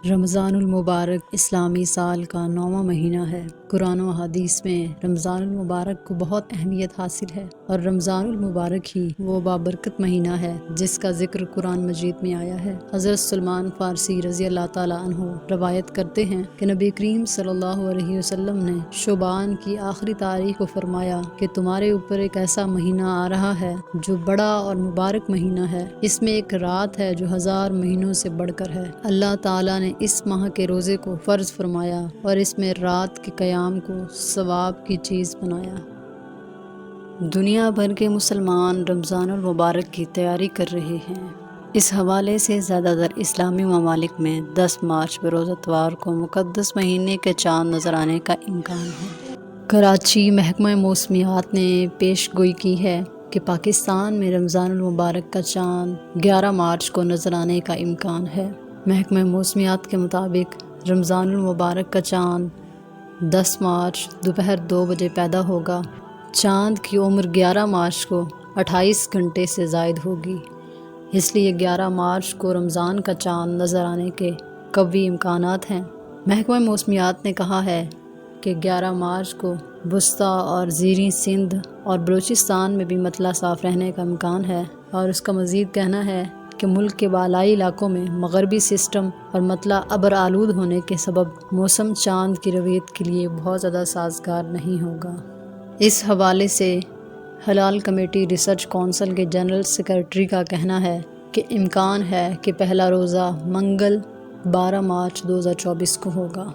رمضان المبارک اسلامی سال کا 9واں مہینہ ہے۔ قرآن و حدیث میں رمضان المبارک کو بہت اہمیت حاصل ہے، اور رمضان المبارک ہی وہ بابرکت مہینہ ہے جس کا ذکر قرآن مجید میں آیا ہے۔ حضرت سلمان فارسی رضی اللہ تعالیٰ عنہ روایت کرتے ہیں کہ نبی کریم صلی اللہ علیہ وسلم نے شعبان کی آخری تاریخ کو فرمایا کہ تمہارے اوپر ایک ایسا مہینہ آ رہا ہے جو بڑا اور مبارک مہینہ ہے، اس میں ایک رات ہے جو 1000 مہینوں سے بڑھ کر ہے۔ اللہ تعالیٰ نے اس ماہ کے روزے کو فرض فرمایا اور اس میں رات کے قیام کو ثواب کی چیز بنایا۔ دنیا بھر کے مسلمان رمضان المبارک کی تیاری کر رہے ہیں۔ اس حوالے سے زیادہ تر اسلامی ممالک میں 10 مارچ بروز اتوار کو مقدس مہینے کے چاند نظر آنے کا امکان ہے۔ کراچی محکمہ موسمیات نے پیش گوئی کی ہے کہ پاکستان میں رمضان المبارک کا چاند 11 مارچ کو نظر آنے کا امکان ہے۔ محکمہ موسمیات کے مطابق رمضان المبارک کا چاند 10 مارچ دوپہر 2 بجے پیدا ہوگا۔ چاند کی عمر 11 مارچ کو 28 گھنٹے سے زائد ہوگی، اس لیے 11 مارچ کو رمضان کا چاند نظر آنے کے قوی امکانات ہیں۔ محکمہ موسمیات نے کہا ہے کہ 11 مارچ کو وسطی اور زیریں سندھ اور بلوچستان میں بھی مطلع صاف رہنے کا امکان ہے، اور اس کا مزید کہنا ہے کہ ملک کے بالائی علاقوں میں مغربی سسٹم اور مطلع ابر آلود ہونے کے سبب موسم چاند کی رویت کے لیے بہت زیادہ سازگار نہیں ہوگا۔ اس حوالے سے ہلال کمیٹی ریسرچ کونسل کے جنرل سیکریٹری کا کہنا ہے کہ امکان ہے کہ پہلا روزہ منگل 12 مارچ 2024 کو ہوگا۔